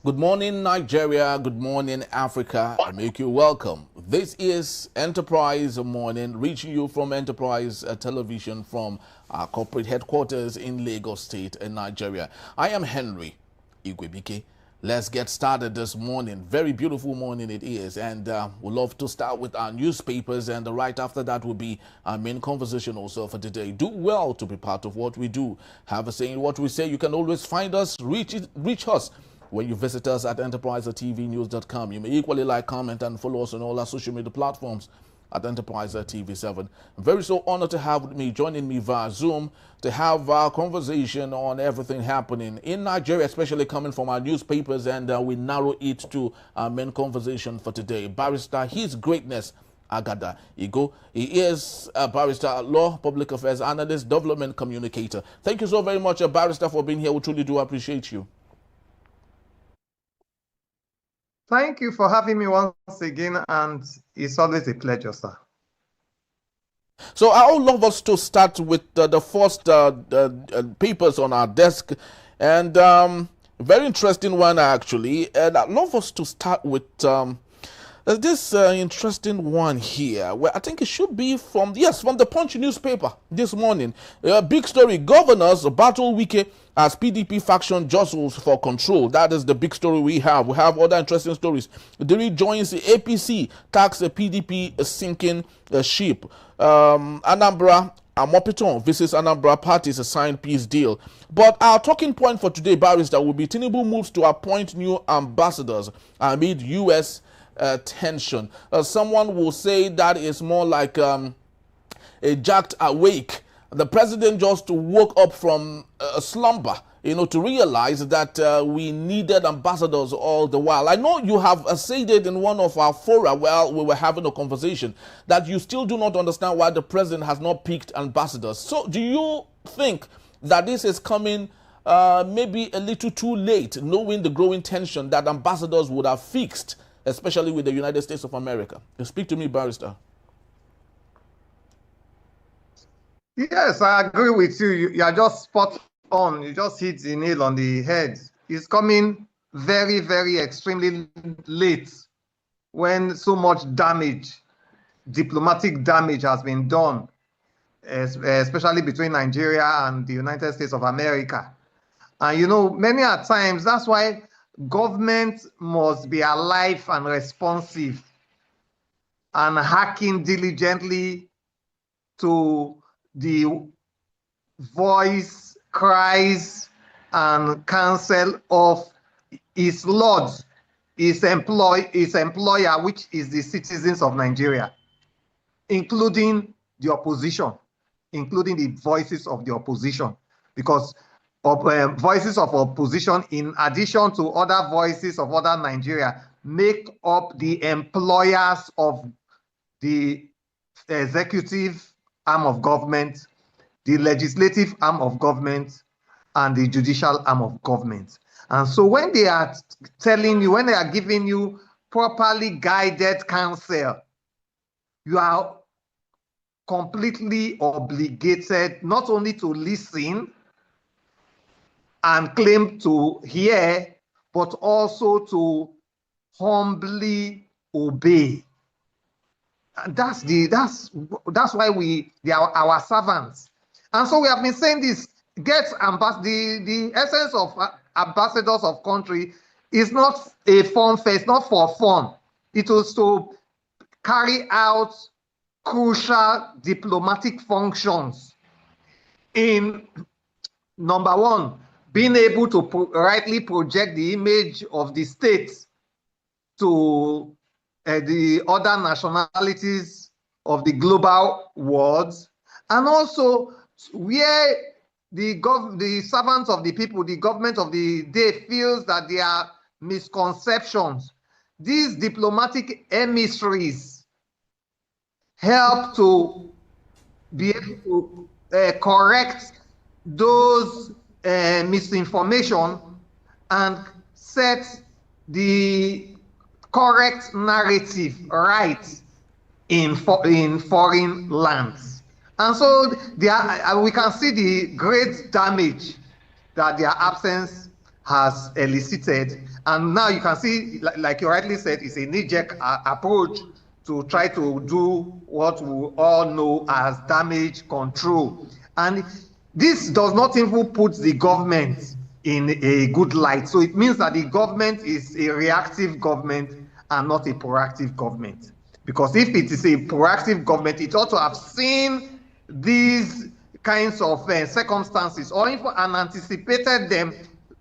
Good morning, Nigeria. Good morning, Africa. I make you welcome. This is Enterprise Morning, reaching you from Enterprise Television from our corporate headquarters in Lagos State in Nigeria. I am Henry Igwebike. Let's get started this morning. Very beautiful morning it is, and we'd love to start with our newspapers, and right after that will be our main conversation also for today. Do well to be part of what we do. Have a say in what we say. You can always find us, reach us when you visit us at enterprisetvnews.com. You may equally like, comment, and follow us on all our social media platforms at Enterprise TV7. I'm very so honored to have with me, joining me via Zoom, to have our conversation on everything happening in Nigeria, especially coming from our newspapers, and we narrow it to our main conversation for today. Barrister His Greatness Agada Igo. He is a barrister, law, public affairs analyst, development communicator. Thank you so very much, Barrister, for being here. We truly do appreciate you. Thank you for having me once again, and it's always a pleasure, sir. So I would love us to start with the first papers on our desk, and very interesting one actually. And I'd love us to start with this interesting one here, where I think it should be from the Punch newspaper this morning. Big story: governors battle Wike as PDP faction jostles for control. That is the big story we have. We have other interesting stories. Diri joins the APC, tax the PDP sinking ship. Anambra Amopiton visits Anambra parties to sign peace deal. But our talking point for today, Barrister, will be Tinubu moves to appoint new ambassadors amid U.S. Tension. Someone will say that is more like a jacked awake. The president just woke up from a slumber, to realize that we needed ambassadors all the while. I know you have said it in one of our fora while we were having a conversation, that you still do not understand why the president has not picked ambassadors. So do you think that this is coming maybe a little too late, knowing the growing tension that ambassadors would have fixed, especially with the United States of America? You speak to me, Barrister. Yes, I agree with you. You are just spot on. You just hit the nail on the head. It's coming very, very extremely late when so much damage, diplomatic damage, has been done, especially between Nigeria and the United States of America. And many a times, that's why government must be alive and responsive and hacking diligently to the voice, cries, and counsel of his lords, his employer, which is the citizens of Nigeria, including the opposition, including the voices of the opposition, because voices of opposition, in addition to other voices of other Nigeria, make up the employers of the executive arm of government, the legislative arm of government, and the judicial arm of government. And so when they are telling you, when they are giving you properly guided counsel, you are completely obligated not only to listen and claim to hear, but also to humbly obey. And that's why they are our servants. And so we have been saying this: the essence of ambassadors of country is not a fun fest, not for fun. It was to carry out crucial diplomatic functions in, number one, being able to rightly project the image of the state to the other nationalities of the global world, and also where the servants of the people, the government of the day, feels that there are misconceptions. These diplomatic emissaries help to be able to correct those misinformation and set the correct narrative right in foreign lands. And so we can see the great damage that their absence has elicited. And now you can see, like you rightly said, it's a knee-jerk approach to try to do what we all know as damage control. And this does not even put the government in a good light. So it means that the government is a reactive government and not a proactive government. Because if it is a proactive government, it ought to have seen these kinds of circumstances or even and anticipated them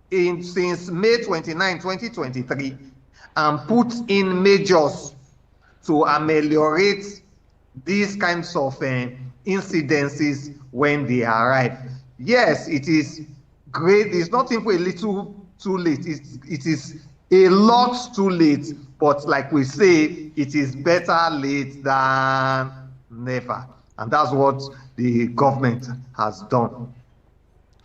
since May 29, 2023 and put in measures to ameliorate these kinds of incidences when they arrive. Yes, it is great. It's not even a little too late. It is a lot too late. But like we say, it is better late than never. And that's what the government has done.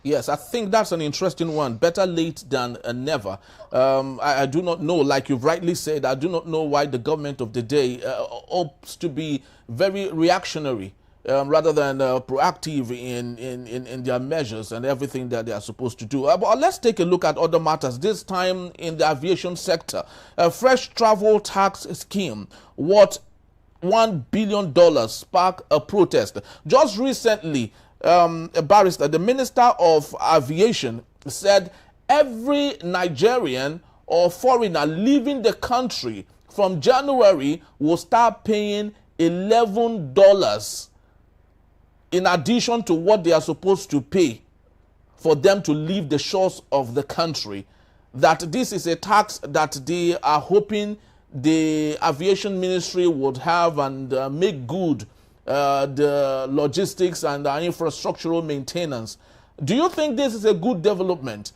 Yes, I think that's an interesting one. Better late than never. I do not know, like you've rightly said, I do not know why the government of the day hopes to be very reactionary rather than proactive in their measures and everything that they are supposed to do. But let's take a look at other matters, this time in the aviation sector. A fresh travel tax scheme, what $1 billion sparked a protest. Just recently, a barrister, the Minister of Aviation, said every Nigerian or foreigner leaving the country from January will start paying $11 in addition to what they are supposed to pay for them to leave the shores of the country. That this is a tax that they are hoping the aviation ministry would have and make good the logistics and the infrastructural maintenance. Do you think this is a good development,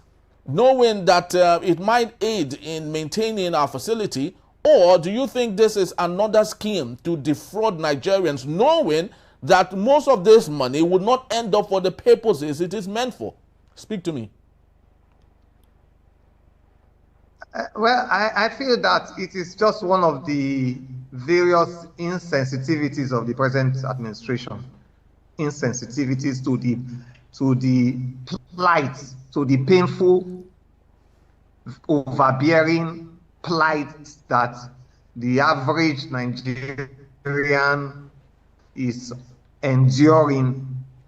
knowing that it might aid in maintaining our facility, or do you think this is another scheme to defraud Nigerians, knowing that most of this money would not end up for the purposes it is meant for? Speak to me. Well, I feel that it is just one of the various insensitivities of the present administration, insensitivities to the plight, to the painful, overbearing plight that the average Nigerian is enduring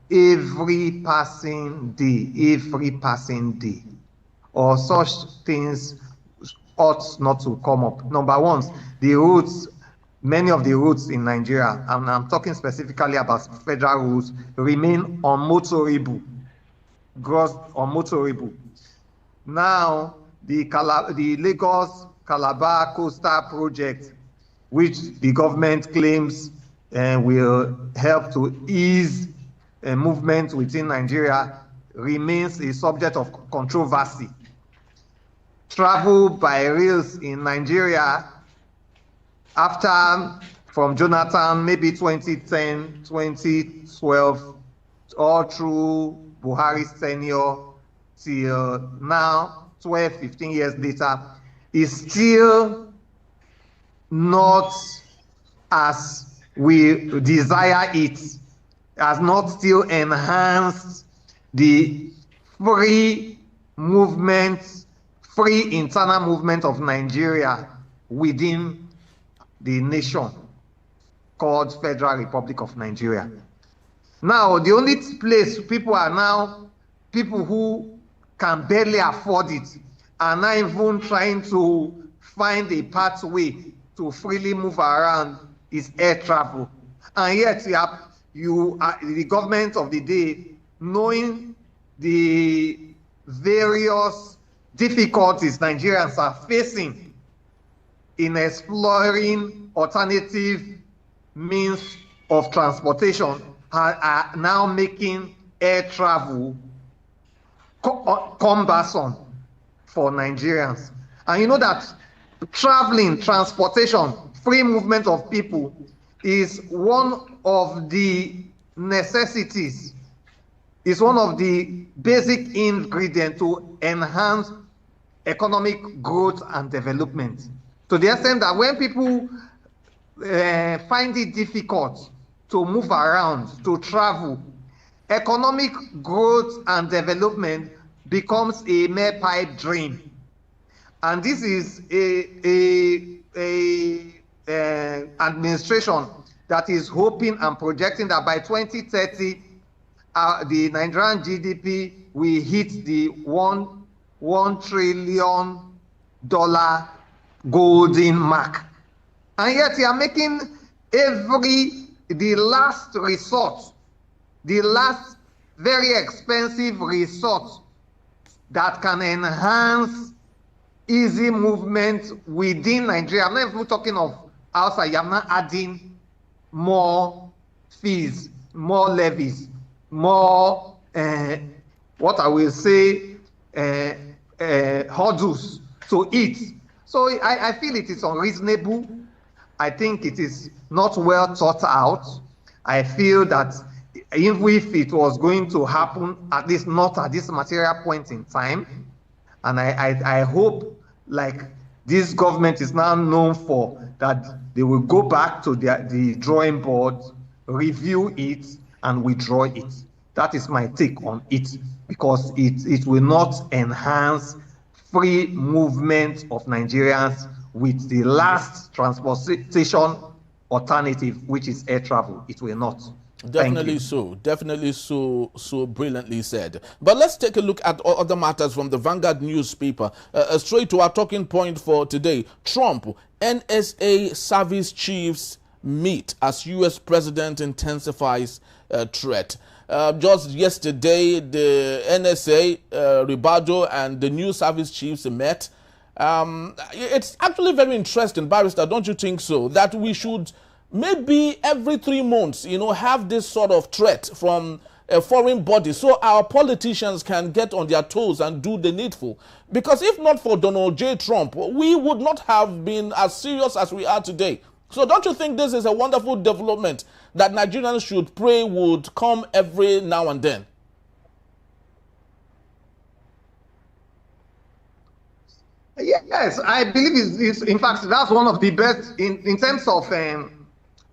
every passing day, or such things ought not to come up. Number one, the roads, many of the roads in Nigeria, and I'm talking specifically about federal roads, remain unmotorable, gross unmotorable. Now, the Lagos-Calabar coastal project, which the government claims will help to ease movement within Nigeria, remains a subject of controversy. Travel by rails in Nigeria after, from Jonathan, maybe 2010, 2012, all through Buhari's tenure till now, 12, 15 years later, is still not as we desire it, has not still enhanced the free movement, free internal movement of Nigeria within the nation called Federal Republic of Nigeria. Now, the only place people are now, people who can barely afford it, are now even trying to find a pathway to freely move around is air travel. And yet you are the government of the day, knowing the various difficulties Nigerians are facing in exploring alternative means of transportation, are now making air travel cumbersome for Nigerians. And you know that traveling, transportation, free movement of people is one of the necessities, is one of the basic ingredients to enhance economic growth and development. To the extent that when people find it difficult to move around, to travel, economic growth and development becomes a mere pipe dream. And this is a administration that is hoping and projecting that by 2030, the Nigerian GDP will hit the $1 trillion golden mark. And yet you are making the last resort, the last very expensive resort that can enhance easy movement within Nigeria. I'm not even talking of outside. I'm not adding more fees, more levies, more, what I will say, hurdles to it. So I feel it is unreasonable. I think it is not well thought out. I feel that even if it was going to happen, at least not at this material point in time, and I hope, like this government is now known for, that they will go back to the drawing board, review it, and withdraw it. That is my take on it, because it will not enhance free movement of Nigerians with the last transportation alternative, which is air travel. It will not. Definitely so brilliantly said. But let's take a look at other matters from the Vanguard newspaper. Straight to our talking point for today. Trump, NSA service chiefs meet as U.S. president intensifies threat. Just yesterday, the NSA, Ribado, and the new service chiefs met. It's actually very interesting, Barrister, don't you think so? That we should maybe every 3 months, have this sort of threat from a foreign body so our politicians can get on their toes and do the needful. Because if not for Donald J. Trump, we would not have been as serious as we are today. So don't you think this is a wonderful development that Nigerians should pray would come every now and then? Yes, I believe it's in fact, that's one of the best in terms of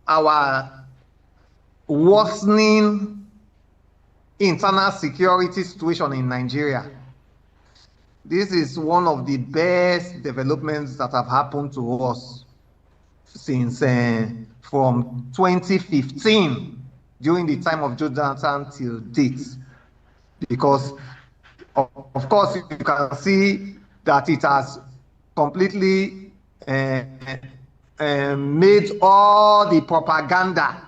our worsening internal security situation in Nigeria. This is one of the best developments that have happened to us since from 2015, during the time of Jonathan till date. Because, of course, you can see that it has completely made all the propaganda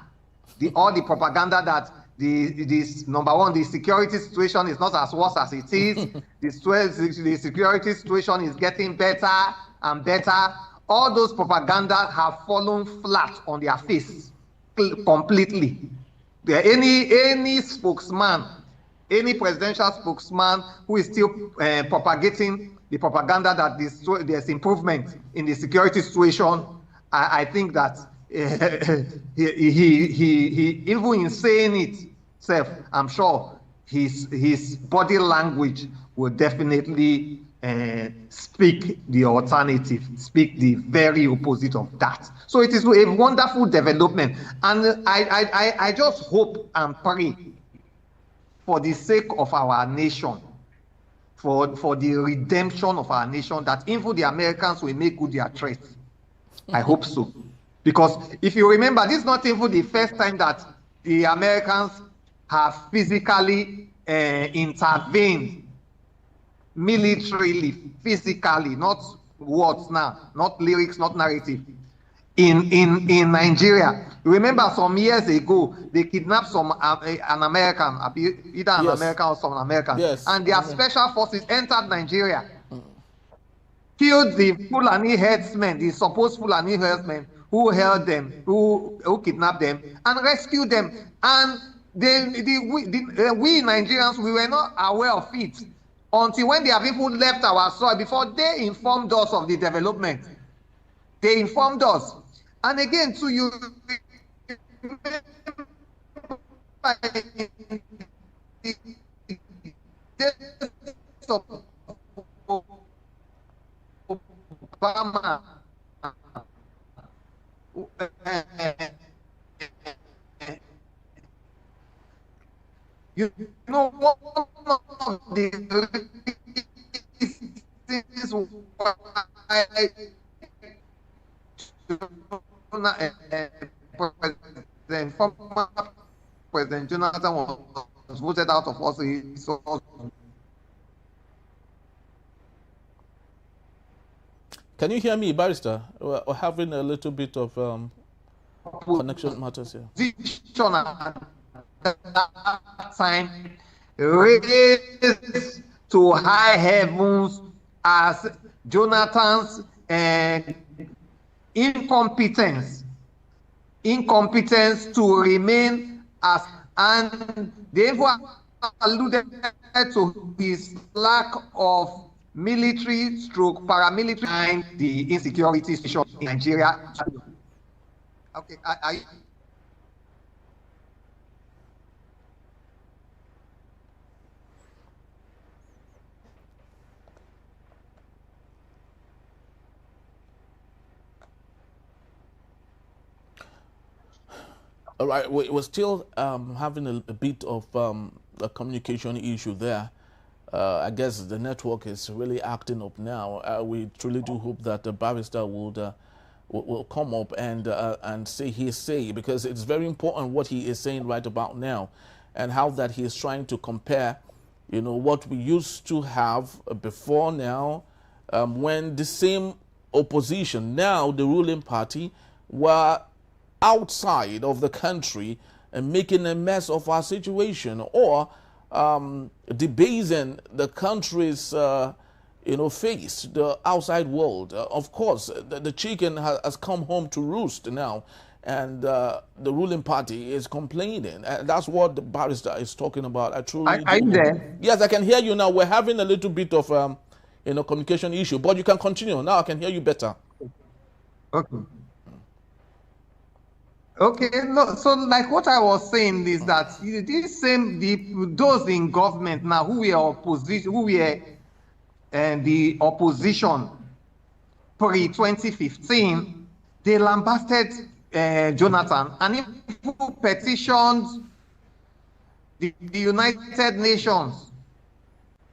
that this number one, the security situation is not as worse as it is. The security situation is getting better and better. All those propaganda have fallen flat on their face completely. Any spokesman, any presidential spokesman who is still propagating the propaganda that there's improvement in the security situation, I think that he even in saying it self, I'm sure his body language will definitely speak the alternative, speak the very opposite of that. So it is a wonderful development, and I just hope and pray for the sake of our nation, for the redemption of our nation, that even the Americans will make good their threat. I hope so. Because if you remember, this is not even the first time that the Americans have physically intervened militarily, physically, not words now, not lyrics, not narrative, in Nigeria. Remember some years ago, they kidnapped an American, either an American or some American, and their special forces entered Nigeria, killed the Fulani herdsmen, the supposed Fulani herdsmen who held them, who kidnapped them, and rescued them. And we Nigerians, we were not aware of it until when they have even left our soil, before they informed us of the development. They informed us. And again, too, you Obama, you know, one of the is why former President Jonathan was voted out of office. Can you hear me, Barrister? We're having a little bit of connection matters here. At that time raised to high heavens as Jonathan's incompetence to remain as, and they alluded to his lack of military stroke paramilitary and the insecurity situation in Nigeria. Okay, all right, we're still having a bit of a communication issue there. I guess the network is really acting up now. We truly do hope that the Barrister will come up and say his say, because it's very important what he is saying right about now, and how that he is trying to compare, you know, what we used to have before now, when the same opposition, now the ruling party, were outside of the country and making a mess of our situation, or debasing the country's face, the outside world. Of course, the chicken has come home to roost now, and the ruling party is complaining. And that's what the Barrister is talking about. I truly are you there? Yes, I can hear you now. We're having a little bit of communication issue, but you can continue. Now I can hear you better. Okay. Okay, no, so like what I was saying is that these same those in government now who were the opposition pre-2015, they lambasted Jonathan and even petitioned the United Nations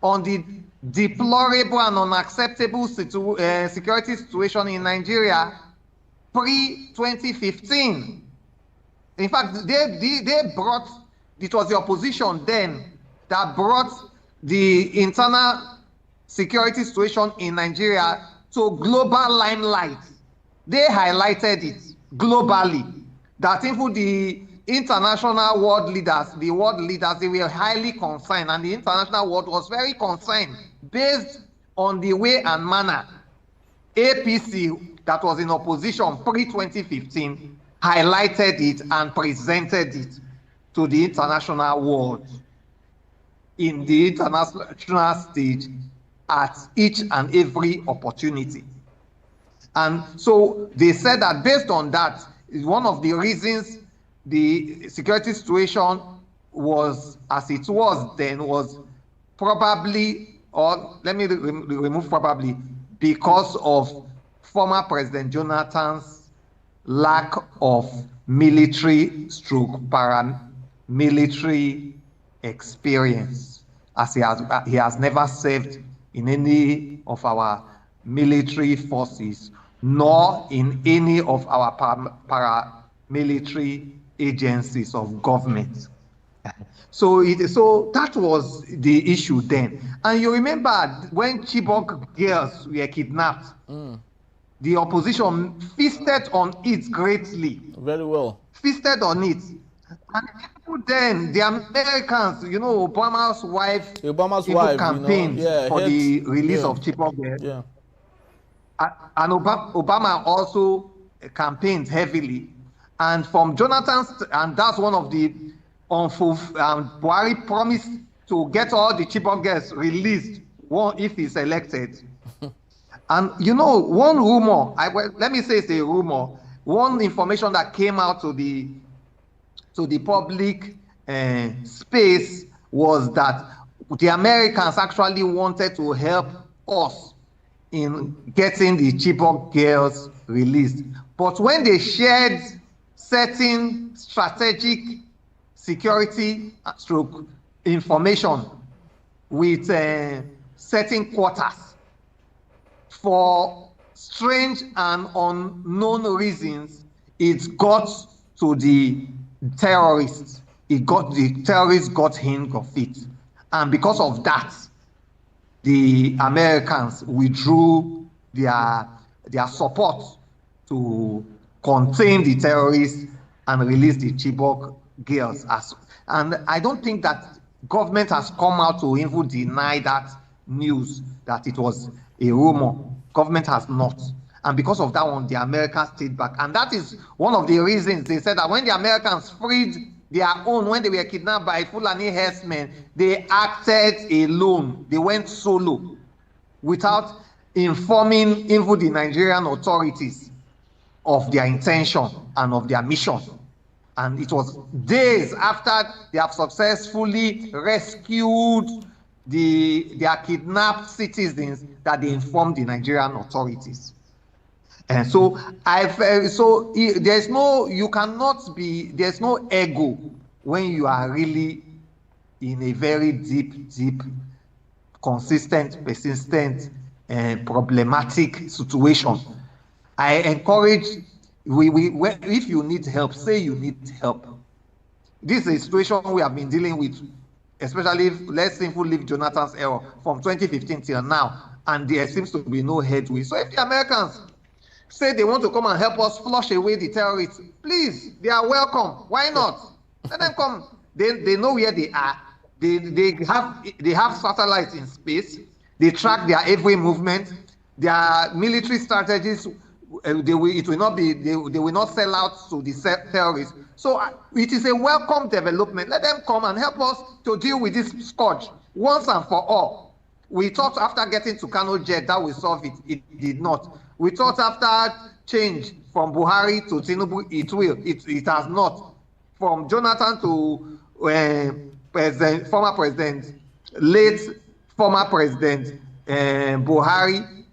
on the deplorable and unacceptable security situation in Nigeria pre-2015. In fact, they brought, it was the opposition then that brought the internal security situation in Nigeria to global limelight. They highlighted it globally, that even the international world leaders, they were highly concerned, and the international world was very concerned based on the way and manner APC, that was in opposition pre-2015, highlighted it and presented it to the international world in the international stage at each and every opportunity. And so they said that based on that, is one of the reasons the security situation was as it was then was probably, or let me remove probably, because of former President Jonathan's lack of military stroke paramilitary experience, as he has never served in any of our military forces, nor in any of our paramilitary agencies of government. So that was the issue then. And you remember when Chibok girls were kidnapped, the opposition feasted on it greatly. Very well. Feasted on it. And people then, the Americans, Obama's wife campaigned for the release of Chibok girls. Yeah. And Obama also campaigned heavily. And from Jonathan's, and that's one of the Buhari promised to get all the Chibok girls released if he's elected. And one rumor, let me say it's a rumor, one information that came out to the public space was that the Americans actually wanted to help us in getting the Chibok girls released. But when they shared certain strategic security stroke information with certain quarters, for strange and unknown reasons, it got to the terrorists. The terrorists got hint of it. And because of that, the Americans withdrew their support to contain the terrorists and release the Chibok girls. And I don't think that government has come out to even deny that news, that it was a rumor. Government has not. And because of that one, the Americans stayed back. And that is one of the reasons they said that when the Americans freed their own, when they were kidnapped by Fulani herdsmen, they acted alone. They went solo without informing even the Nigerian authorities of their intention and of their mission. And it was days after they have successfully rescued their kidnapped citizens that they informed the Nigerian authorities. And so there's no ego when you are really in a very deep, consistent, persistent, and problematic situation. I encourage, if you need help, say you need help. This is a situation we have been dealing with, especially let's simply leave Jonathan's era from 2015 till now, and there seems to be no headway. So if the Americans say they want to come and help us flush away the terrorists, please, they are welcome. Why not? Let them come. They know where they are. They have satellites in space. They track their every movement. Their military strategies, they will not sell out to the terrorists. So it is a welcome development. Let them come and help us to deal with this scourge once and for all. We thought after getting to Kano Jet that will solve it. It did not. We thought after change from Buhari to Tinubu, it will. It has not. From Jonathan to late former president Buhari,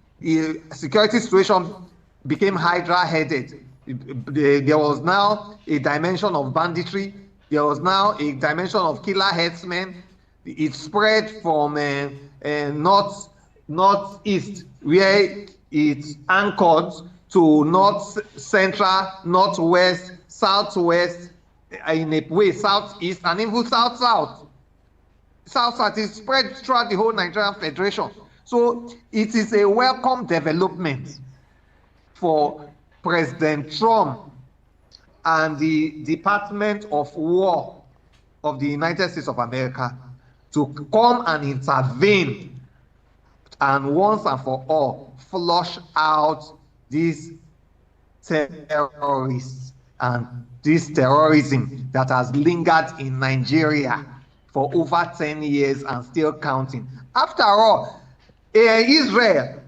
security situation became hydra-headed. There was now a dimension of banditry. There was now a dimension of killer headsmen. It spread from northeast, where it's anchored, to north central, northwest, southwest, in a way southeast, and even south-south. South-south is spread throughout the whole Nigerian Federation. So it is a welcome development for President Trump and the Department of War of the United States of America to come and intervene and once and for all flush out these terrorists and this terrorism that has lingered in Nigeria for over 10 years and still counting. After all, Israel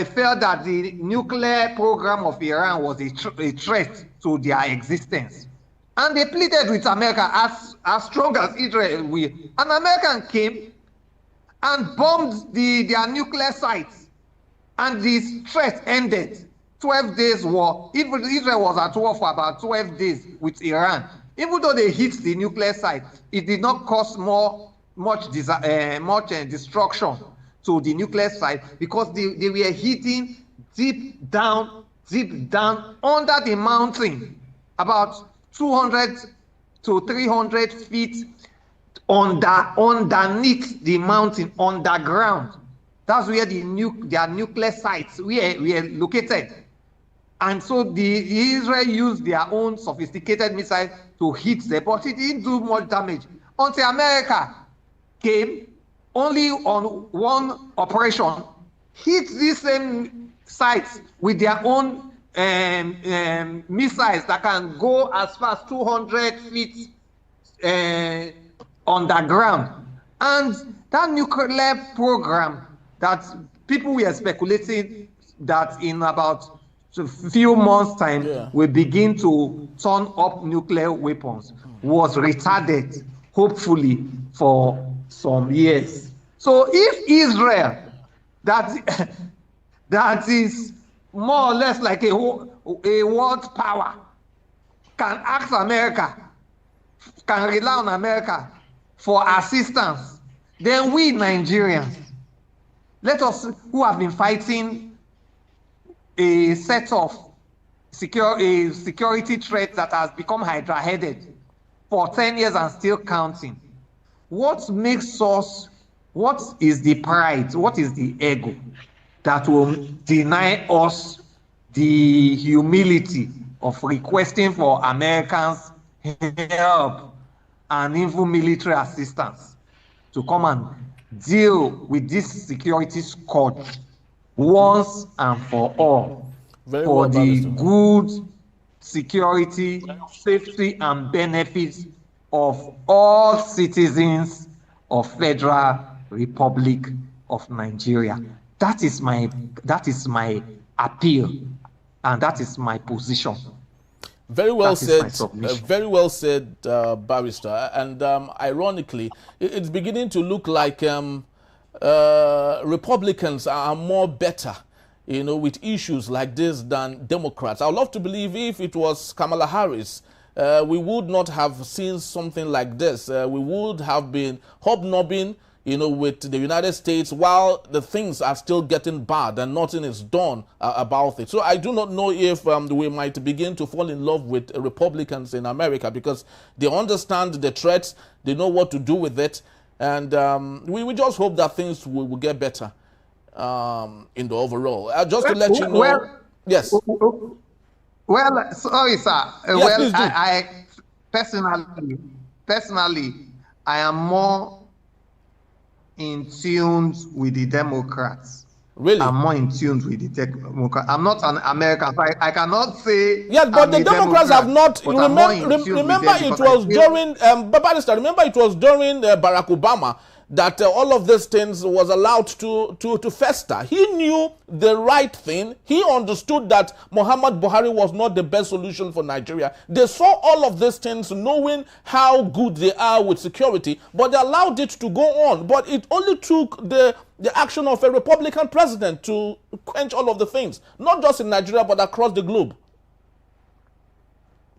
felt that the nuclear program of Iran was a threat to their existence. And they pleaded with America as strong as Israel will. An American came and bombed their nuclear sites. And this threat ended. 12 days war. Even Israel was at war for about 12 days with Iran. Even though they hit the nuclear site, it did not cause much destruction to the nuclear site, because they were hitting deep down under the mountain, about 200 to 300 feet underneath the mountain, underground. That's where their nuclear sites were located. And so the Israel used their own sophisticated missiles to hit them, but it didn't do much damage until America came, only on one operation, hit these same sites with their own missiles that can go as far as 200 feet underground. And that nuclear program that people were speculating that in about a few months' time will begin to turn up nuclear weapons was retarded, hopefully, for some years. So if Israel, that is more or less like a world power, can ask America, can rely on America for assistance, then we Nigerians, let us, who have been fighting a set of security threat that has become hydra-headed for 10 years and still counting. What makes us, what is the pride, what is the ego that will deny us the humility of requesting for Americans' help and even military assistance to come and deal with this security scourge once and for all, for the good security, safety, and benefits of all citizens of Federal Republic of Nigeria. That is my appeal, and that is my position. Very well said. Very well said, Barrister. And ironically, it's beginning to look like Republicans are more better, you know, with issues like this than Democrats. I would love to believe if it was Kamala Harris, we would not have seen something like this. We would have been hobnobbing, you know, with the United States while the things are still getting bad and nothing is done about it. So I do not know if we might begin to fall in love with Republicans in America, because they understand the threats, they know what to do with it, and we just hope that things will get better in the overall. Just to let you know. Well, yes. Well, sorry, sir. Yes, I personally, I am more in tune with the Democrats. Really? I'm more in tune with the Democrats. I'm not an American. I cannot say. Yes, but the Democrats have not. You remember it was during remember it was during Barack Obama that all of these things was allowed to fester. He knew the right thing. He understood that Muhammad Buhari was not the best solution for Nigeria. They saw all of these things knowing how good they are with security, but they allowed it to go on. But it only took the action of a Republican president to quench all of the things, not just in Nigeria, but across the globe.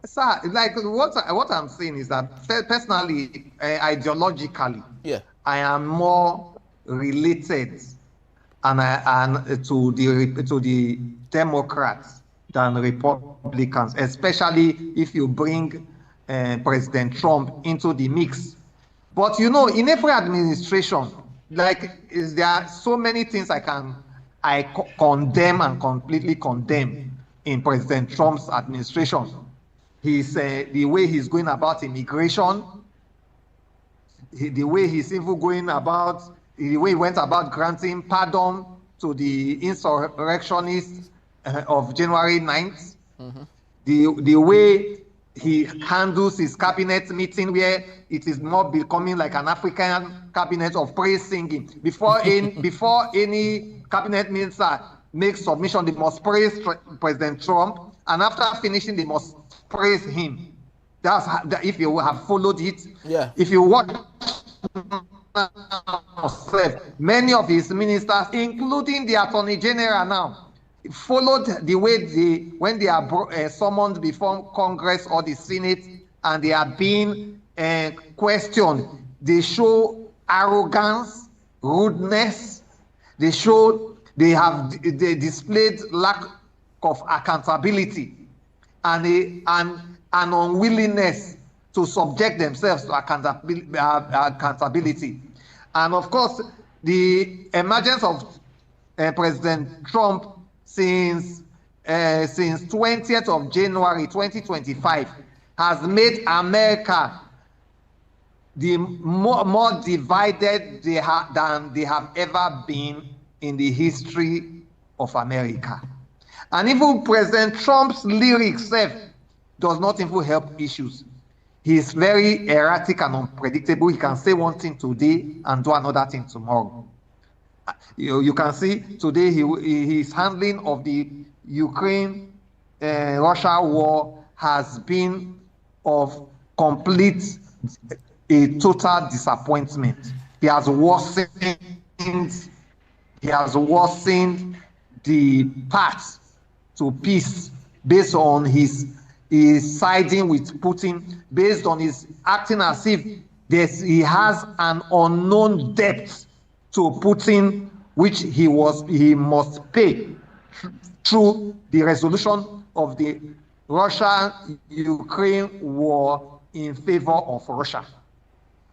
Sir, like what I'm saying is that personally, ideologically, yeah, I am more related to the Democrats than Republicans, especially if you bring President Trump into the mix. But you know, in every administration, like there are so many things I condemn and completely condemn in President Trump's administration. He's the way he's going about immigration, the way he's even going about, the way he went about granting pardon to the insurrectionists of January 9th, the way he handles his cabinet meeting, where it is not becoming like an African cabinet of praise singing. Before any cabinet minister makes submission, they must praise President Trump, and after finishing, they must praise him. That's how, if you have followed it. Yeah. If you watch many of his ministers, including the Attorney General now, followed the way when they are summoned before Congress or the Senate and they are being questioned, they show arrogance, rudeness. They displayed lack of accountability and an unwillingness to subject themselves to accountability. And of course, the emergence of President Trump since 20th of January 2025 has made America the more divided than they have ever been in the history of America. And even President Trump's lyrics does not even help issues. He is very erratic and unpredictable. He can say one thing today and do another thing tomorrow. You can see today his handling of the Ukraine-Russia war has been of a total disappointment. He has worsened the path to peace based on his siding with Putin, based on his acting as if he has an unknown debt to Putin, which he must pay through the resolution of the Russia-Ukraine war in favor of Russia.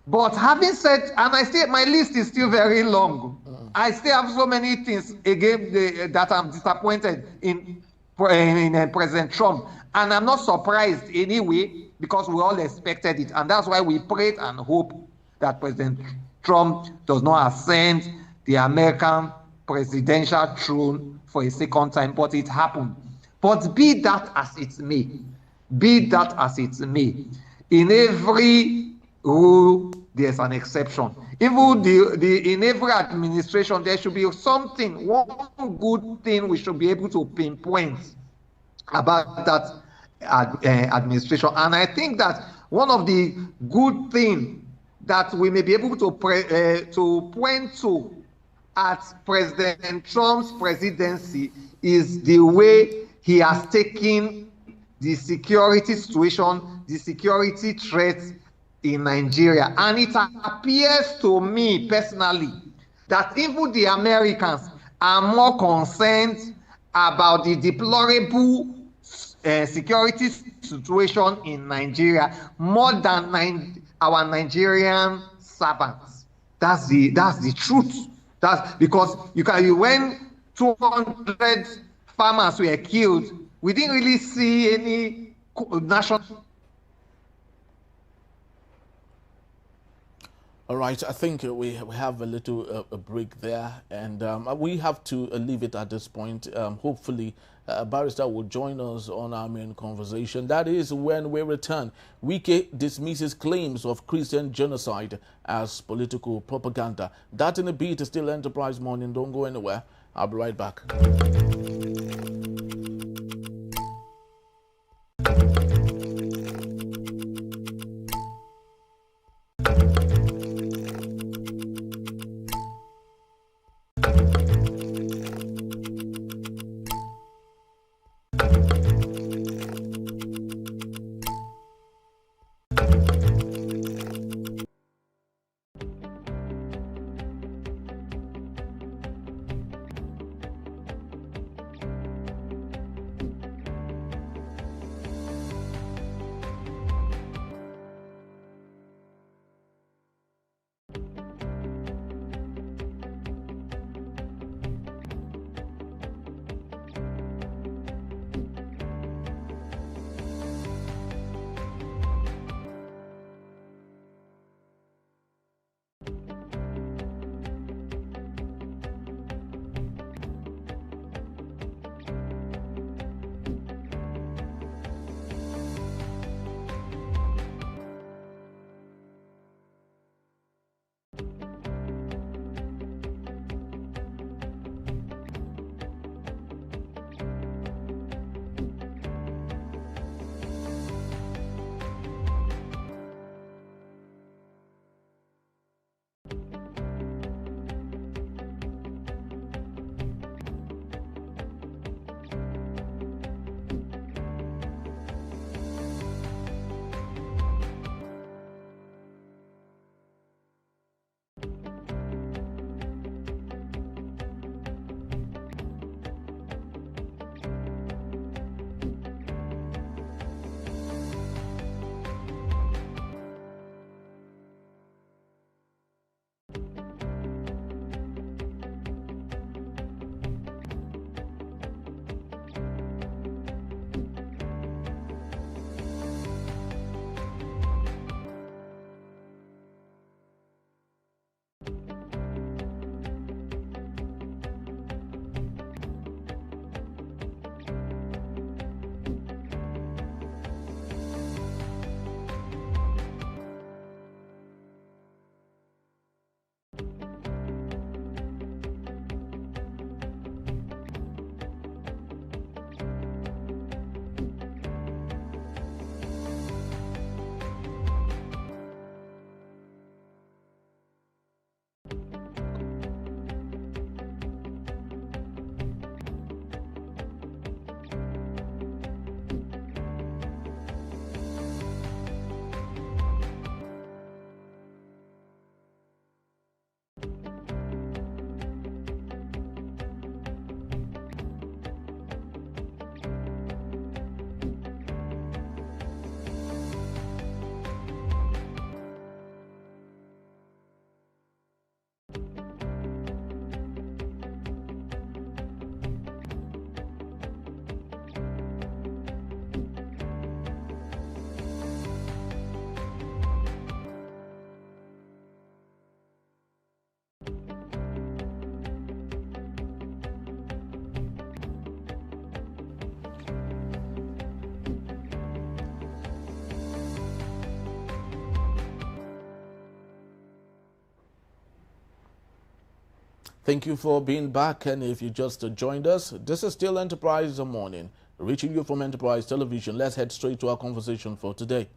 But having said, and my list is still very long. I still have so many things again that I'm disappointed in President Trump. And I'm not surprised anyway, because we all expected it. And that's why we prayed and hope that President Trump does not ascend the American presidential throne for a second time, but it happened. But be that as it may, in every rule, there's an exception. Even in every administration, there should be something, one good thing we should be able to pinpoint about that administration. And I think that one of the good things that we may be able to point to at President Trump's presidency is the way he has taken the security situation, the security threats in Nigeria. And it appears to me personally that even the Americans are more concerned about the deplorable security situation in Nigeria more than our Nigerian servants. That's the truth. That's because when 200 farmers were killed, we didn't really see any national. All right, I think we have a little a break there, and we have to leave it at this point. Hopefully, Barrister will join us on our main conversation. That is when we return. Wike dismisses claims of Christian genocide as political propaganda. That in a bit is still Enterprise Morning. Don't go anywhere. I'll be right back. Thank you for being back, and if you just joined us, this is still Enterprise Morning, reaching you from Enterprise Television. Let's head straight to our conversation for today.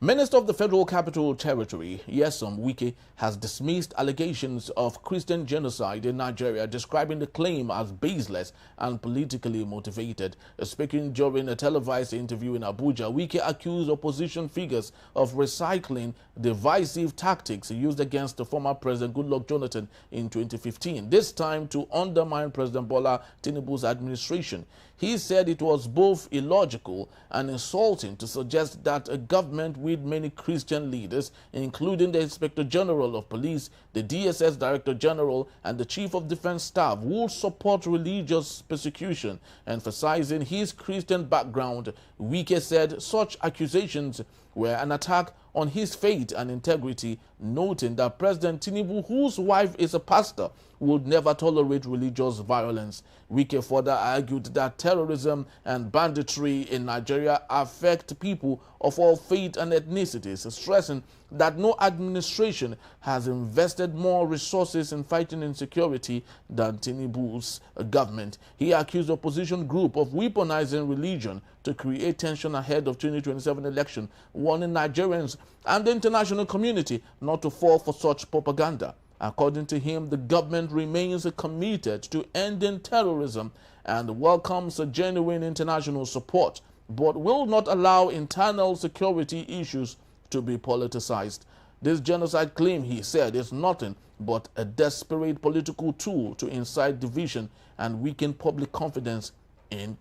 Minister of the Federal Capital Territory, Nyesom Wike, has dismissed allegations of Christian genocide in Nigeria, describing the claim as baseless and politically motivated. Speaking during a televised interview in Abuja, Wike accused opposition figures of recycling divisive tactics used against the former President Goodluck Jonathan in 2015, this time to undermine President Bola Tinubu's administration. He said it was both illogical and insulting to suggest that a government with many Christian leaders, including the Inspector General of Police, the DSS Director General, and the Chief of Defense Staff, would support religious persecution. Emphasizing his Christian background, Wike said such accusations were an attack on his faith and integrity, noting that President Tinubu, whose wife is a pastor, would never tolerate religious violence. Wike further argued that terrorism and banditry in Nigeria affect people of all faith and ethnicities, stressing that no administration has invested more resources in fighting insecurity than Tinubu's government. He accused the opposition group of weaponizing religion to create tension ahead of 2027 election, warning Nigerians and the international community not to fall for such propaganda. According to him, the government remains committed to ending terrorism and welcomes a genuine international support, but will not allow internal security issues to be politicized. This genocide claim, he said, is nothing but a desperate political tool to incite division and weaken public confidence in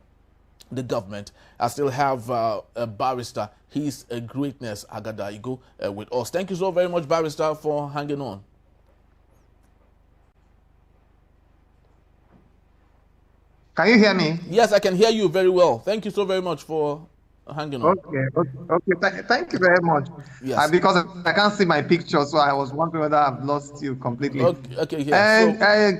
the government. I still have a barrister, His Greatness Agadaigo, with us. Thank you so very much, barrister, for hanging on. Can you hear me? Yes, I can hear you very well. Thank you so very much for hanging on. Okay. Thank you very much. Yes. Because I can't see my picture, so I was wondering whether I've lost you completely. Okay. Yeah. I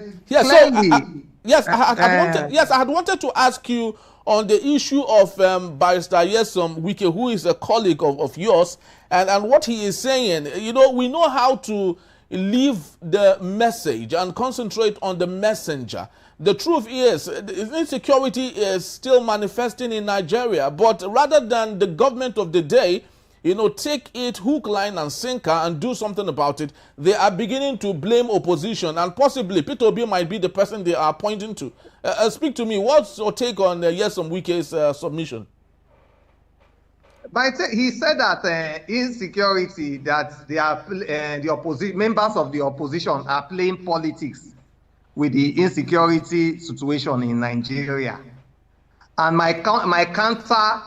had wanted to ask you on the issue of Barrister Nyesom Wike, who is a colleague of yours, and what he is saying. You know, we know how to leave the message and concentrate on the messenger. The truth is, insecurity is still manifesting in Nigeria, but rather than the government of the day, you know, take it hook, line, and sinker and do something about it, they are beginning to blame opposition, and possibly Peter Obi might be the person they are pointing to. Speak to me. What's your take on Nyesom Wike's submission? But he said that insecurity, that they are the members of the opposition are playing politics with the insecurity situation in Nigeria. And my counter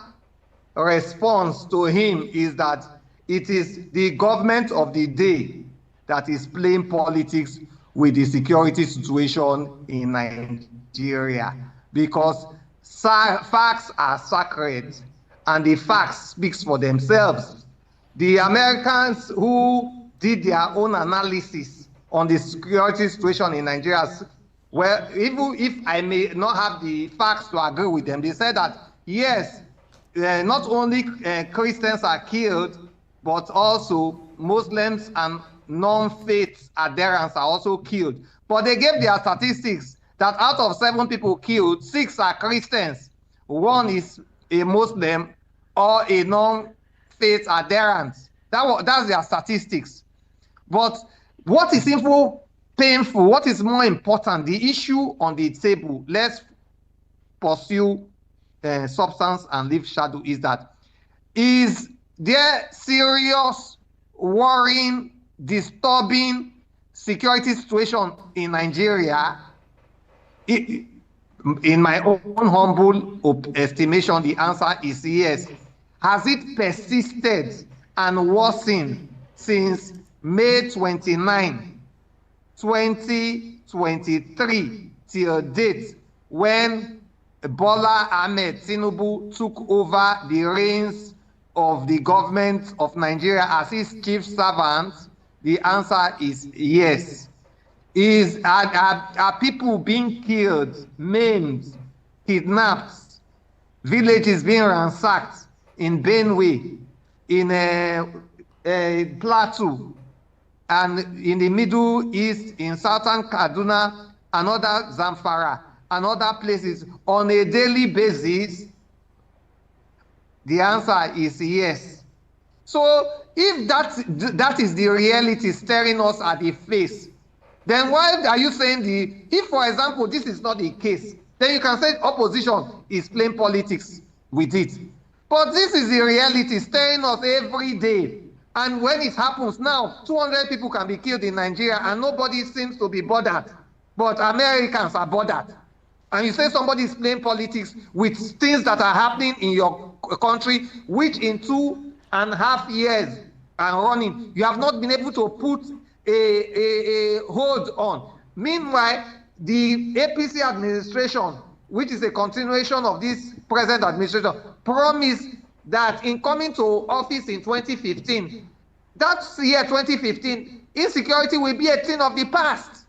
response to him is that it is the government of the day that is playing politics with the security situation in Nigeria, because facts are sacred and the facts speaks for themselves. The Americans who did their own analysis on the security situation in Nigeria, well, even if I may not have the facts to agree with them, they said that, yes, not only Christians are killed, but also Muslims and non-faith adherents are also killed. But they gave their statistics that out of 7 people killed, 6 are Christians, 1 is a Muslim or a non-faith adherent. That's their statistics. But what is painful, what is more important, the issue on the table, let's pursue substance and leave shadow, is that, is there serious, worrying, disturbing security situation in Nigeria? In my own humble estimation, the answer is yes. Has it persisted and worsened since May 29, 2023 till date, when Bola Ahmed Tinubu took over the reins of the government of Nigeria as his chief servant? The answer is yes. Are people being killed, maimed, kidnapped, villages being ransacked in Benue, in Plateau, and in the Middle East, in southern Kaduna, and other Zamfara, and other places on a daily basis? The answer is yes. So if that is the reality staring us at the face, then why are you saying if, for example, this is not the case, then you can say opposition is playing politics with it. But this is the reality staring us every day. And when it happens now, 200 people can be killed in Nigeria and nobody seems to be bothered. But Americans are bothered. And you say somebody is playing politics with things that are happening in your country, which in 2.5 years and running, you have not been able to put a hold on. Meanwhile, the APC administration, which is a continuation of this present administration, promised that in coming to office in 2015, that year 2015, insecurity will be a thing of the past.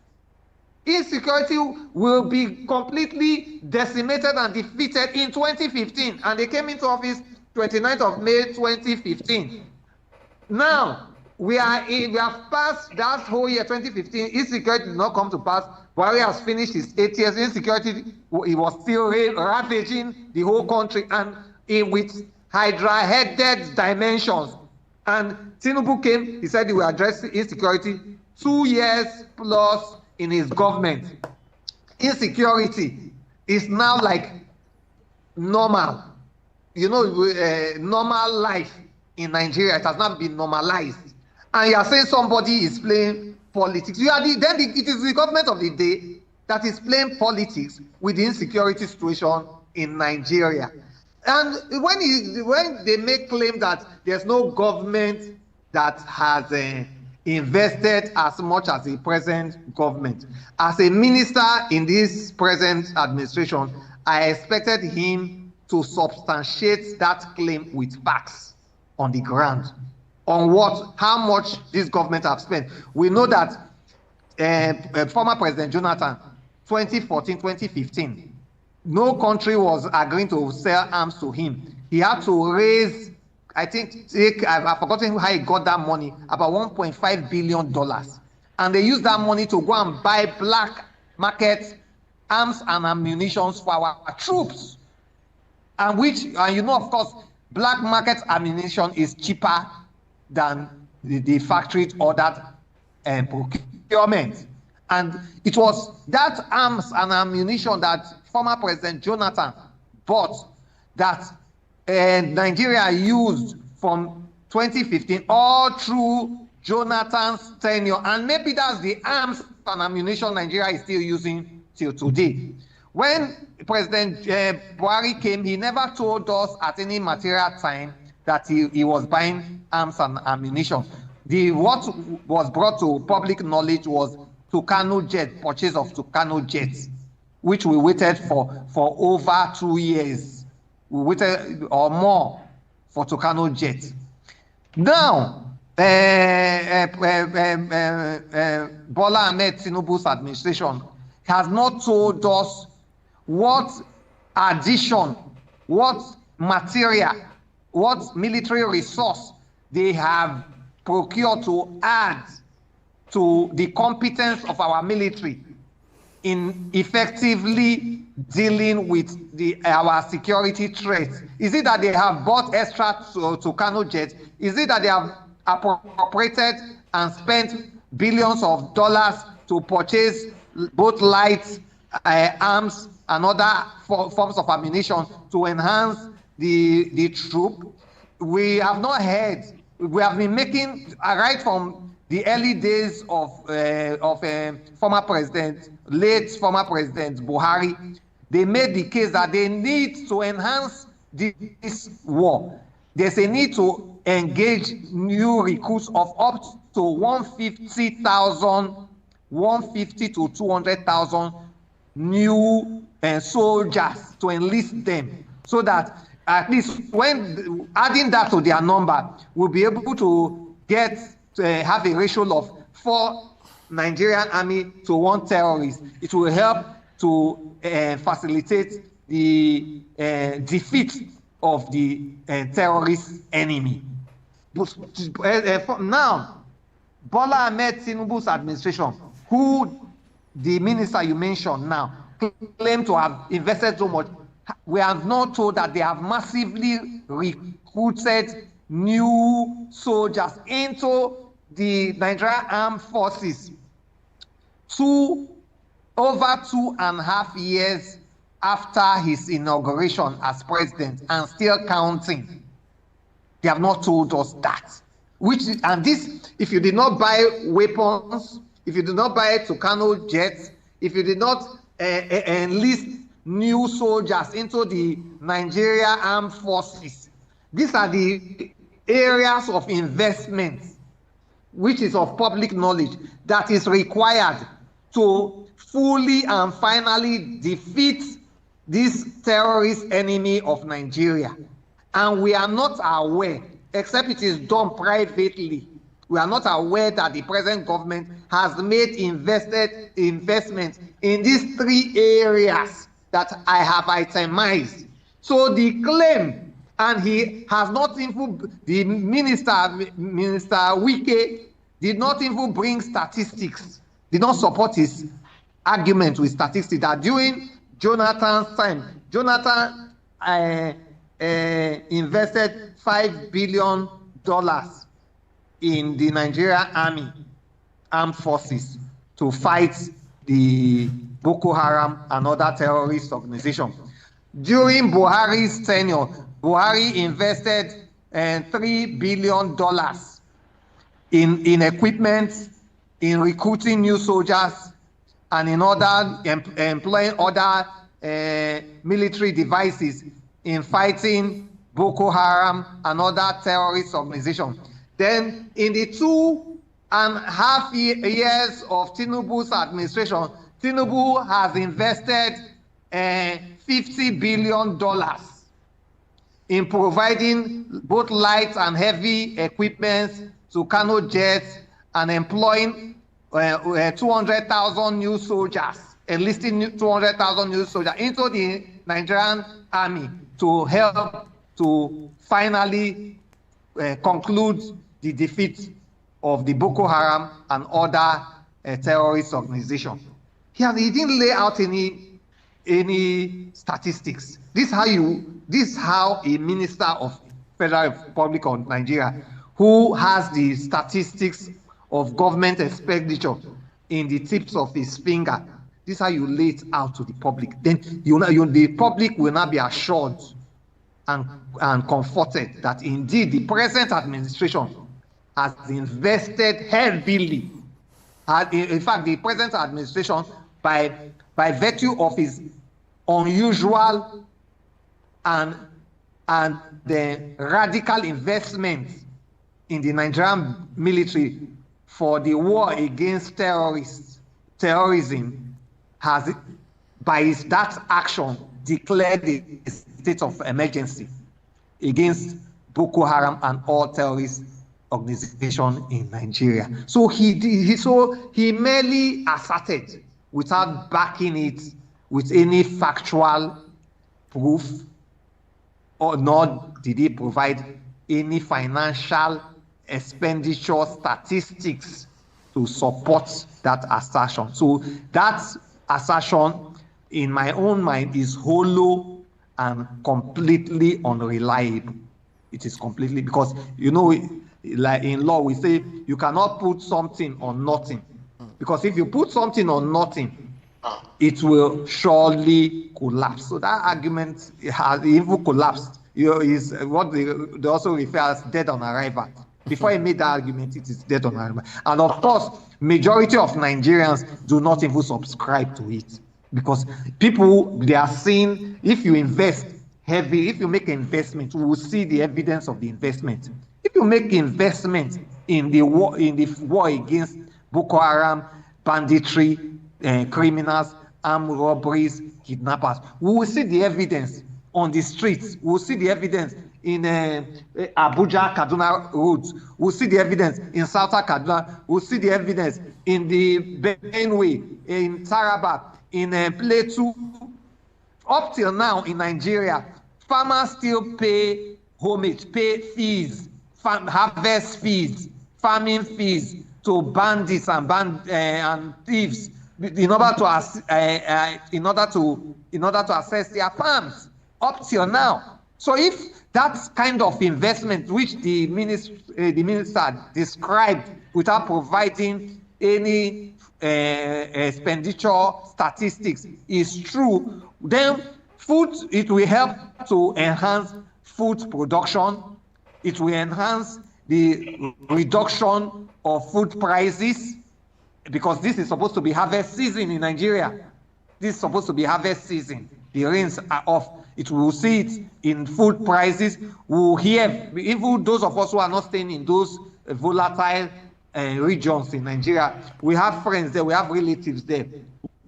Insecurity will be completely decimated and defeated in 2015, and they came into office 29th of May 2015. Now we have passed that whole year 2015. Insecurity did not come to pass. Buhari has finished his 8 years. Insecurity, it was still ravaging the whole country, and with Hydra-headed dimensions. And Tinubu came, he said he will address insecurity 2 years plus in his government. Insecurity is now like normal. You know, normal life in Nigeria, it has not been normalized. And you are saying somebody is playing politics. It is the government of the day that is playing politics with the insecurity situation in Nigeria. And when they make claim that there's no government that has invested as much as the present government, as a minister in this present administration, I expected him to substantiate that claim with facts on the ground, on how much this government have spent. We know that former President Jonathan, 2014, 2015, no country was agreeing to sell arms to him. He had to raise, I've forgotten how he got that money, about $1.5 billion. And they used that money to go and buy black market arms and ammunition for our troops. And you know, of course, black market ammunition is cheaper than the factory ordered procurement. And it was that arms and ammunition that former President Jonathan bought that Nigeria used from 2015 all through Jonathan's tenure. And maybe that's the arms and ammunition Nigeria is still using till today. When President Buhari came, he never told us at any material time that he was buying arms and ammunition. What was brought to public knowledge was Tucano jet, purchase of Tucano jets, which we waited for over 2 years. We waited or more for Tucano jet. Now, Bola Ahmed Tinubu's administration has not told us what addition, what material, what military resource they have procured to add to the competence of our military in effectively dealing with our security threats. Is it that they have bought extra Tucano jets? Is it that they have appropriated and spent billions of dollars to purchase both light arms and other forms of ammunition to enhance the troop? We have not heard. We have been making, right from the early days of late former President Buhari, they made the case that they need to enhance this war. There's a need to engage new recruits of up to 150 to 200,000 new soldiers to enlist them, so that at least when adding that to their number, we'll be able to have a ratio of 4 Nigerian army to 1 terrorist. It will help to facilitate the defeat of the terrorist enemy. Now, Bola Ahmed Tinubu's administration, who the minister you mentioned now claim to have invested so much, we have not told that they have massively recruited new soldiers into the Nigerian Armed Forces over 2.5 years after his inauguration as president, and still counting. They have not told us that. And this, if you did not buy weapons, if you did not buy Tucano jets, if you did not enlist new soldiers into the Nigeria Armed Forces, these are the areas of investment, which is of public knowledge, that is required to fully and finally defeat this terrorist enemy of Nigeria. And we are not aware, except it is done privately, we are not aware that the present government has made investment in these 3 areas that I have itemized. So the claim, and he has not even, the Minister Wike did not even bring statistics, did not support his argument with statistics that during Jonathan's time, Jonathan invested $5 billion in the Nigerian armed forces to fight the Boko Haram and other terrorist organizations. During Buhari's tenure, Buhari invested $3 billion in equipment, in recruiting new soldiers, and in other employing other military devices in fighting Boko Haram and other terrorist organizations. Then in the 2.5 years of Tinubu's administration, Tinubu has invested $50 billion in providing both light and heavy equipment to Kano jets and employing 200,000 new soldiers, enlisting 200,000 new soldiers into the Nigerian army to help to finally conclude the defeat of the Boko Haram and other terrorist organizations. He didn't lay out any statistics. This is how a minister of Federal Republic of Nigeria, who has the statistics of government expenditure in the tips of his finger, this is how you lay it out to the public. Then the public will not be assured and comforted that indeed the present administration has invested heavily. In fact, the present administration, by virtue of his unusual and the radical investment in the Nigerian military for the war against terrorism, has, by that action, declared a state of emergency against Boko Haram and all terrorist organizations in Nigeria. So he merely asserted, without backing it with any factual proof, or nor did he provide any financial expenditure statistics to support that assertion. So that assertion, in my own mind, is hollow and completely unreliable. It is completely, because like in law we say you cannot put something on nothing, because if you put something on nothing, it will surely collapse. So that argument has even collapsed. Is what they also refer as dead on arrival. Before he made that argument, it is dead on arrival. And of course, majority of Nigerians do not even subscribe to it, because people, they are seeing, if you invest heavy, if you make an investment, we will see the evidence of the investment. If you make investment in the war against Boko Haram, banditry, criminals, armed robberies, kidnappers, we will see the evidence on the streets. We will see the evidence in Abuja, Kaduna roads. We'll see the evidence in South Kaduna. We'll see the evidence in the Benue, in Taraba, in Plateau. Up till now in Nigeria, farmers still pay homage, pay fees, harvest fees, farming fees to bandits and thieves in order to access their farms up till now. So if that kind of investment which the minister described without providing any expenditure statistics is true, then it will help to enhance food production. It will enhance the reduction of food prices, because this is supposed to be harvest season in Nigeria. This is supposed to be harvest season. The rains are off. It will see it in food prices. We'll hear, even those of us who are not staying in those volatile regions in Nigeria, we have friends there, we have relatives there,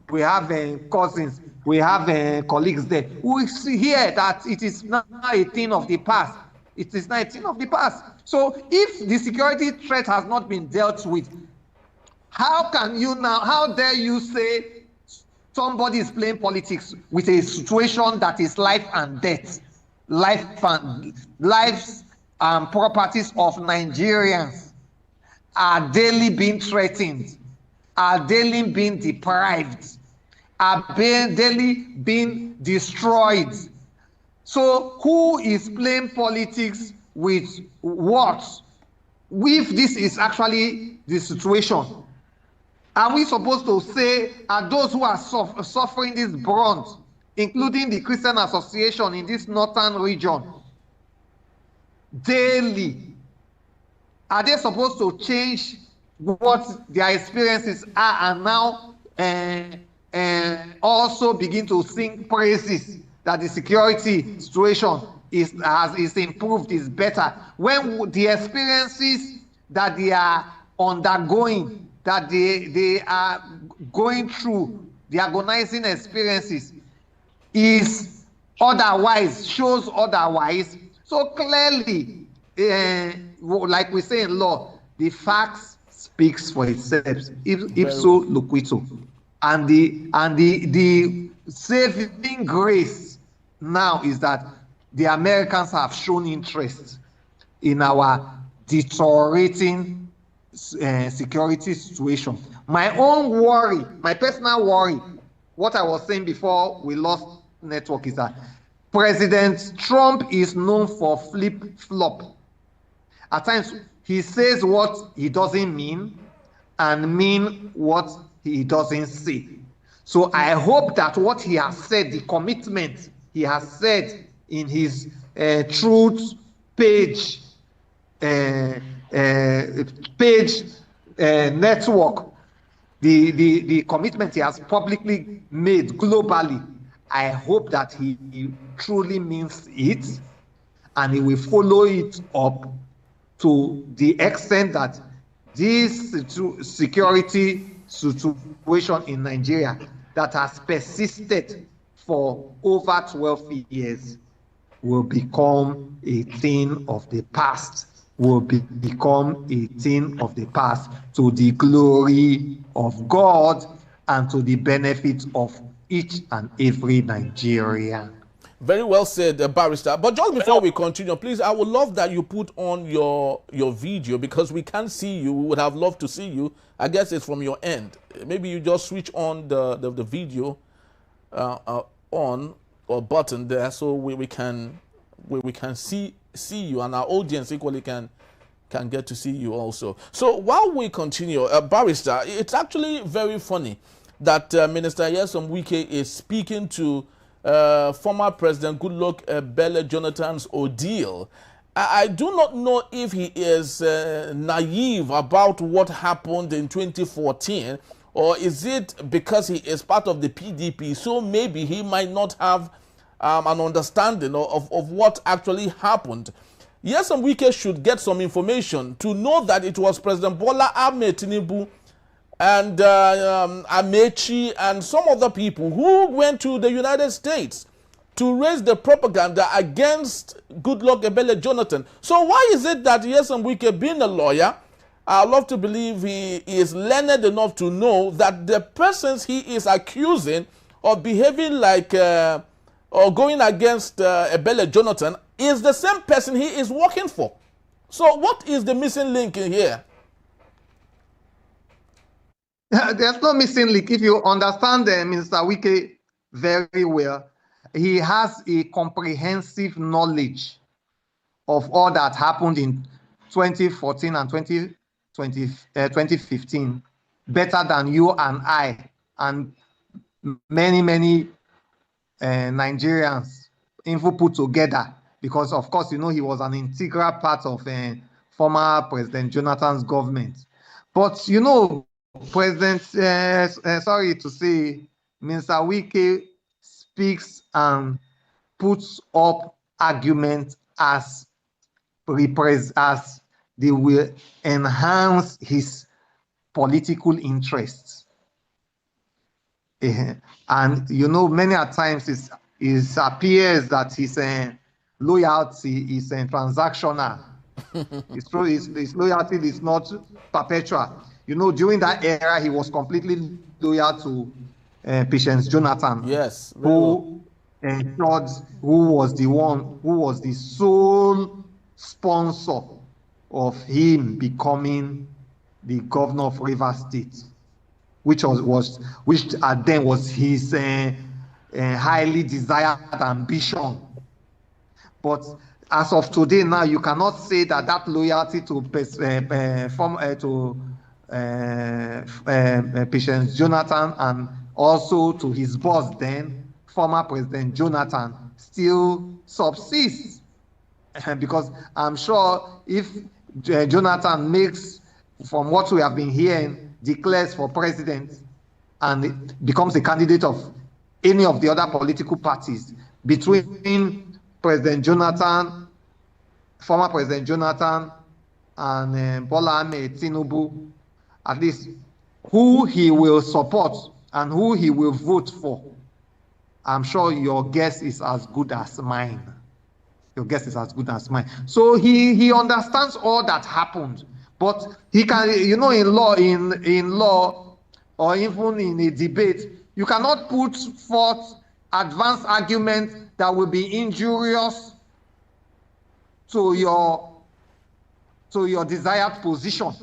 we have cousins, we have colleagues there. We see here that it is now a thing of the past. It is now a thing of the past. So if the security threat has not been dealt with, how can you now, how dare you say somebody is playing politics with a situation that is life and death, lives and properties of Nigerians are daily being threatened, are daily being deprived, are daily being destroyed. So who is playing politics with what? If this is actually the situation, are we supposed to say, are those who are suffering this brunt, including the Christian Association in this northern region, daily, are they supposed to change what their experiences are and now also begin to sing praises that the security situation is improved, is better, when the experiences that they are undergoing, that they are going through, the agonizing experiences is otherwise, shows otherwise? So clearly, like we say in law, the facts speaks for itself, ipso loquito. And the saving grace now is that the Americans have shown interest in our deteriorating security situation. My own worry, my personal worry, what I was saying before we lost network, is that President Trump is known for flip-flop. At times, he says what he doesn't mean and mean what he doesn't say. So I hope that what he has said, the commitment he has said in his truth page, network, the commitment he has publicly made globally, I hope that he truly means it, and he will follow it up to the extent that this security situation in Nigeria that has persisted for over 12 years will become a thing of the past, become a thing of the past, to the glory of God and to the benefit of each and every Nigerian. Very well said, Barrister. But just before we continue, please, I would love that you put on your video, because we can't see you. We would have loved to see you. I guess it's from your end. Maybe you just switch on the video on or button there, so we can see you, and our audience equally can get to see you also. So while we continue, Barrister, it's actually very funny that Minister Nyesom Wike is speaking to former President Goodluck Jonathan's ordeal. I do not know if he is naive about what happened in 2014, or is it because he is part of the PDP, so maybe he might not have an understanding of what actually happened. Nyesom Wike should get some information to know that it was President Bola Tinubu and Amechi and some other people who went to the United States to raise the propaganda against Goodluck Jonathan. So why is it that Nyesom Wike, being a lawyer, I love to believe he is learned enough to know that the persons he is accusing of behaving like or going against Jonathan is the same person he is working for? So what is the missing link in here? There's no missing link. If you understand Mr. Wike very well, he has a comprehensive knowledge of all that happened in 2014 and 2015 better than you and I and many Nigerians even put together, because of course, you know, he was an integral part of former President Jonathan's government. But you know, President, sorry to say, Mr. Wike speaks and puts up arguments as they will enhance his political interests. And you know, many a times it appears that his loyalty is transactional. His loyalty is not perpetual. You know, during that era, he was completely loyal to President Jonathan. Yes. Who was the sole sponsor of him becoming the governor of Rivers State, which then was his highly desired ambition. But as of today, now you cannot say that loyalty to President Jonathan and also to his boss then, former President Jonathan, still subsists. Because I'm sure if Jonathan makes, from what we have been hearing, declares for president and it becomes a candidate of any of the other political parties, between President Jonathan, former President Jonathan, and Bola Tinubu, at least who he will support and who he will vote for, I'm sure your guess is as good as mine. Your guess is as good as mine. So he understands all that happened, but he can, you know, in law or even in a debate, you cannot put forth advanced arguments that will be injurious to your desired position.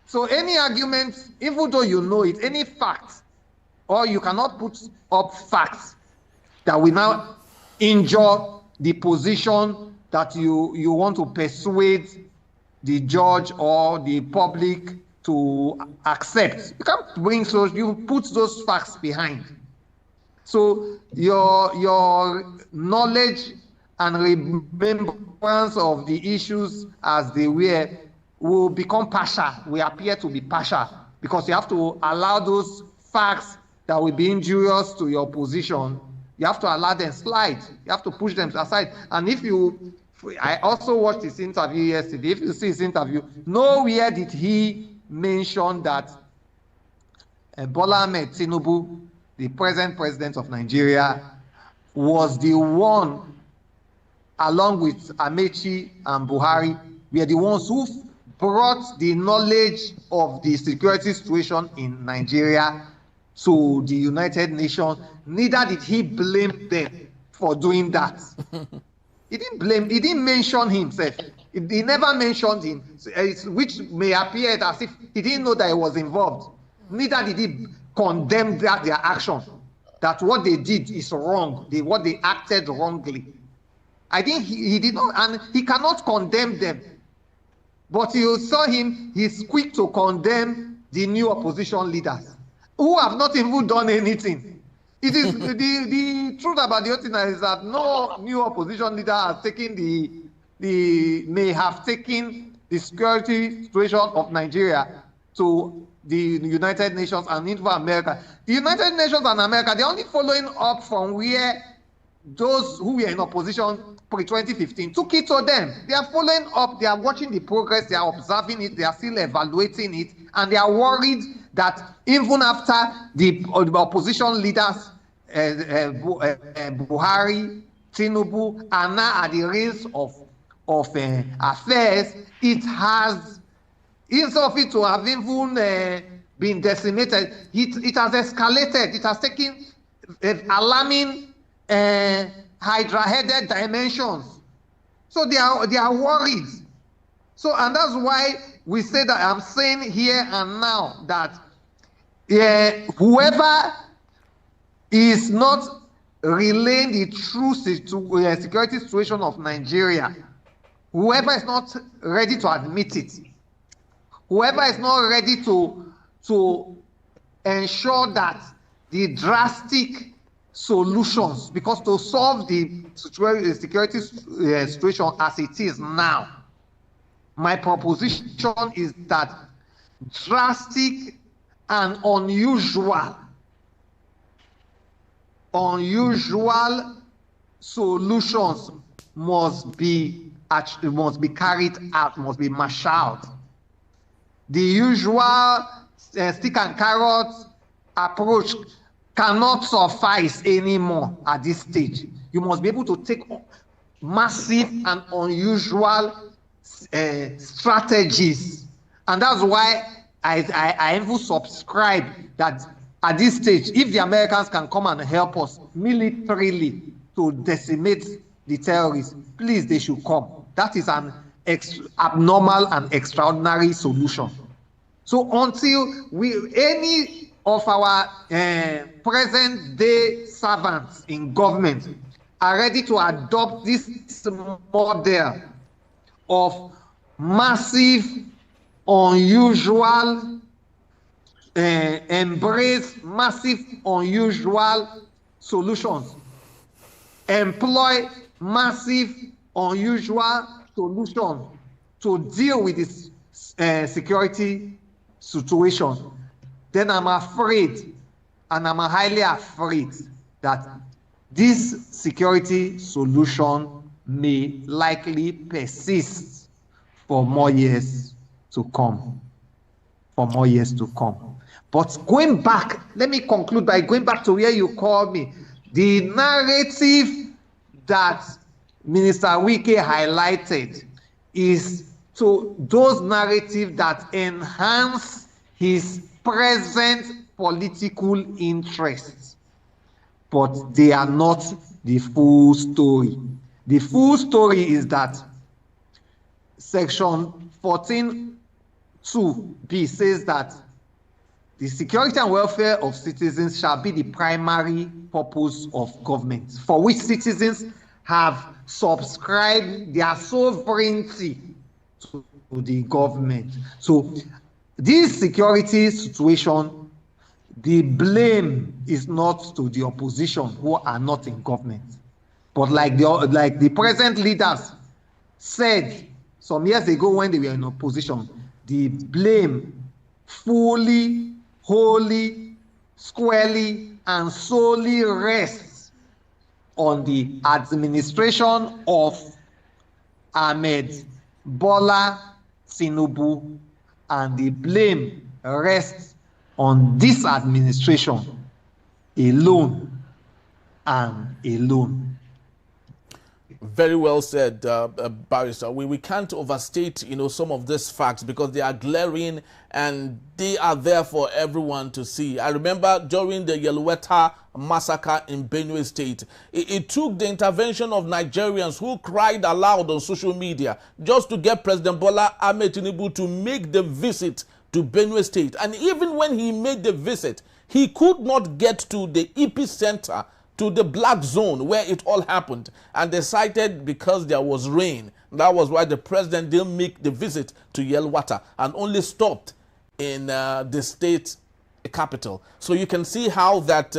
So any argument, even though you know it, any fact, or you cannot put up facts that will now injure the position that you want to persuade the judge or the public to accept. You can't bring you put those facts behind. So your knowledge and remembrance of the issues as they were will become partial, will appear to be partial, because you have to allow those facts that will be injurious to your position, you have to allow them slide. You have to push them aside. And I also watched his interview yesterday. If you see his interview, nowhere did he mention that Bola Tinubu, the present president of Nigeria, was the one, along with Amechi and Buhari, were the ones who brought the knowledge of the security situation in Nigeria to the United Nations. Neither did he blame them for doing that. He didn't mention himself. He never mentioned him, which may appear as if he didn't know that he was involved. Neither did he condemn their action, that what they did is wrong, what they acted wrongly. I think he did not, and he cannot condemn them. But you saw him, he's quick to condemn the new opposition leaders, who have not even done anything. It is the truth about the whole thing is that no new opposition leader has taken may have taken the security situation of Nigeria to the United Nations and into America. The United Nations and America, they're only following up from where those who were in opposition pre-2015 took it to them. They are following up, they are watching the progress, they are observing it, they are still evaluating it, and they are worried that even after the opposition leaders, Buhari, Tinubu, are now at the reins of affairs, it has, instead of it to have even been decimated, it has escalated. It has taken alarming hydra-headed dimensions. So they are worried. So, and that's why we say that I'm saying here and now that whoever is not relaying the true security situation of Nigeria, whoever is not ready to admit it, whoever is not ready to ensure that the drastic solutions, because to solve the security situation as it is now, my proposition is that drastic and unusual solutions must be carried out, must be marshaled. The usual stick and carrot approach cannot suffice anymore at this stage. You must be able to take massive and unusual strategies, and that's why I even subscribe that at this stage, if the Americans can come and help us militarily to decimate the terrorists, please, they should come. That is an abnormal and extraordinary solution. So until any of our present day servants in government are ready to adopt this model of massive, unusual, embrace massive, unusual solutions, employ massive, unusual solutions to deal with this security situation, then I'm afraid, and I'm highly afraid, that this security solution may likely persist for more years to come. But going back, let me conclude by going back to where you called me. The narrative that Minister Wike highlighted is to those narratives that enhance his present political interests, but they are not the full story. The full story is that Section 14(2)(b) says that the security and welfare of citizens shall be the primary purpose of government, for which citizens have subscribed their sovereignty to the government. So this security situation, the blame is not to the opposition who are not in government, but like the present leaders said some years ago when they were in opposition, the blame fully, wholly, squarely, and solely rests on the administration of Ahmed Bola Tinubu, and the blame rests on this administration alone and alone. Very well said, Barrister. We can't overstate, some of these facts because they are glaring and they are there for everyone to see. I remember during the Yelweta massacre in Benue State, it took the intervention of Nigerians who cried aloud on social media just to get President Bola Tinubu to make the visit to Benue State. And even when he made the visit, he could not get to the epicenter, to the black zone where it all happened, and they cited because there was rain. That was why the president didn't make the visit to Yelwata and only stopped in the state capital. So you can see how that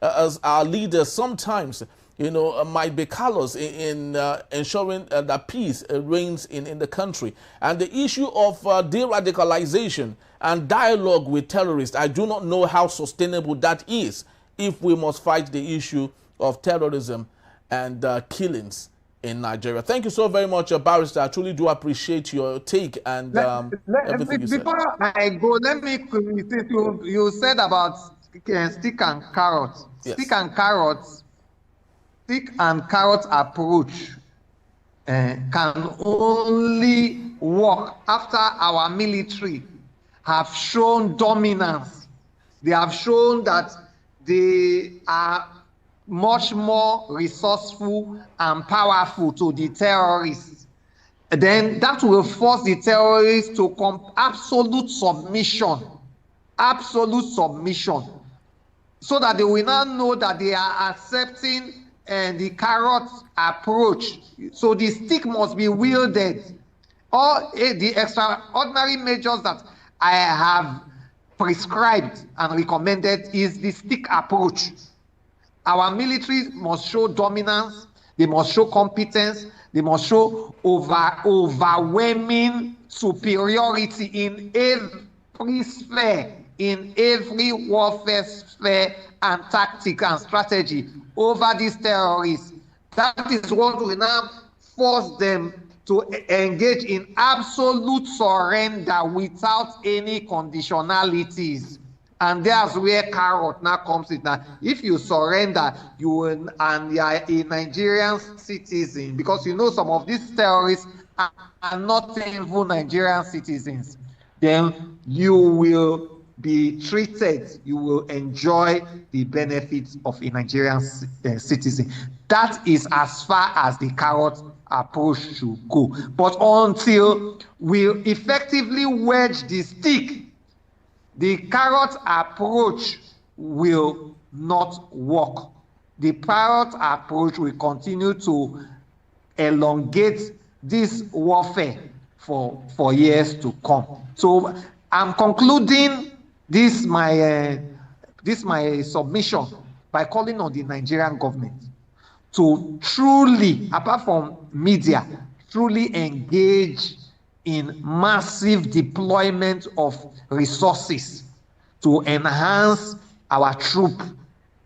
as our leaders sometimes, might be callous in ensuring that peace reigns in the country. And the issue of de-radicalization and dialogue with terrorists, I do not know how sustainable that is if we must fight the issue of terrorism and killings in Nigeria. Thank you so very much, Barrister. I truly do appreciate your take and everything you said. Before I go, let me say, you said about stick and carrot. Yes. Stick and carrot approach can only work after our military have shown dominance. They have shown that they are much more resourceful and powerful to the terrorists. Then that will force the terrorists to absolute submission absolute submission, so that they will now know that they are accepting the carrot approach. So the stick must be wielded. All the extraordinary measures that I have prescribed and recommended is the stick approach. Our military must show dominance, they must show competence, they must show overwhelming superiority in every sphere, in every warfare sphere and tactic and strategy over these terrorists. That is what will now force them to engage in absolute surrender without any conditionalities. And that's where carrot now comes in. Now, if you surrender, you will, and you are a Nigerian citizen, because you know some of these terrorists are not even Nigerian citizens, then you will be treated, you will enjoy the benefits of a Nigerian citizen. That is as far as the carrot approach should go. But until we effectively wedge the stick, the carrot approach will not work. The carrot approach will continue to elongate this warfare for years to come. So I'm concluding this my submission by calling on the Nigerian government to truly, apart from media, truly engage in massive deployment of resources to enhance our troop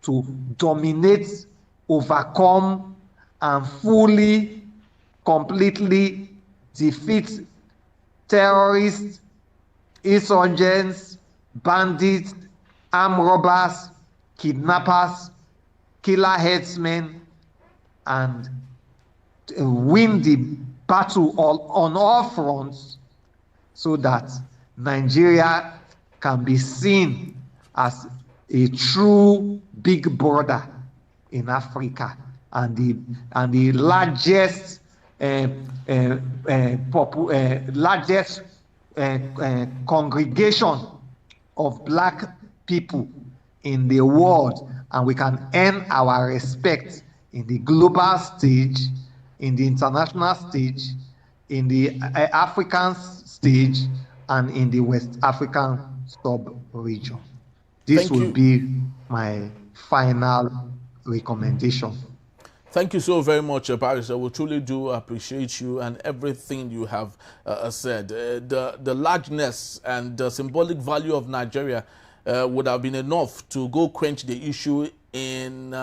to dominate, overcome, and fully, completely defeat terrorists, insurgents, bandits, armed robbers, kidnappers, killer headsmen, and win the battle on all fronts, so that Nigeria can be seen as a true big brother in Africa, and the largest congregation of black people in the world, and we can earn our respect in the global stage, in the international stage, in the African stage, and in the West African sub-region. This will be my final recommendation. Thank you so very much, Barrister. We truly do appreciate you and everything you have said. The largeness and the symbolic value of Nigeria would have been enough to go quench the issue in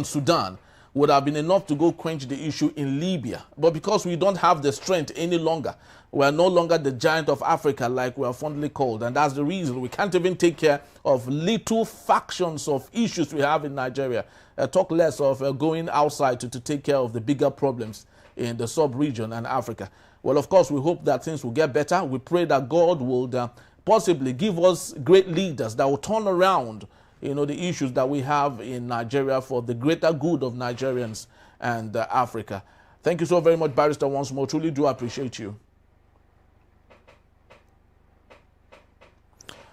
Sudan, would have been enough to go quench the issue in Libya. But because we don't have the strength any longer, we are no longer the giant of Africa like we are fondly called. And that's the reason we can't even take care of little factions of issues we have in Nigeria. Talk less of going outside to take care of the bigger problems in the sub-region and Africa. Well, of course, we hope that things will get better. We pray that God will possibly give us great leaders that will turn around, you know, the issues that we have in Nigeria for the greater good of Nigerians and Africa. Thank you so very much, Barrister, once more. Truly do appreciate you.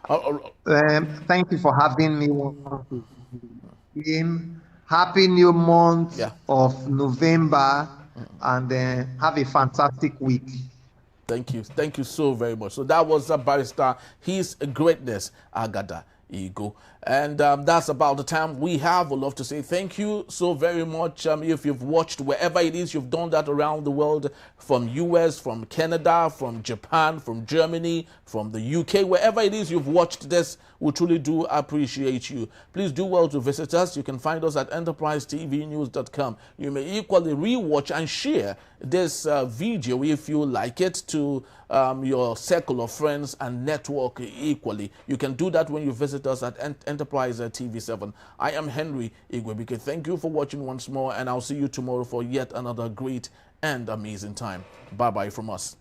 Thank you for having me. Happy new month of November, and have a fantastic week. Thank you. Thank you so very much. So that was Barrister His Greatness Agada Ego. And that's about the time we have. I'd love to say thank you so very much. If you've watched wherever it is you've done that around the world, from US, from Canada, from Japan, from Germany, from the UK, wherever it is you've watched this, we truly do appreciate you. Please do well to visit us. You can find us at enterprisetvnews.com. You may equally rewatch and share this video if you like it to your circle of friends and network equally. You can do that when you visit us at Enterprise TV7. I am Henry Igwebike. Thank you for watching once more, and I'll see you tomorrow for yet another great and amazing time. Bye-bye from us.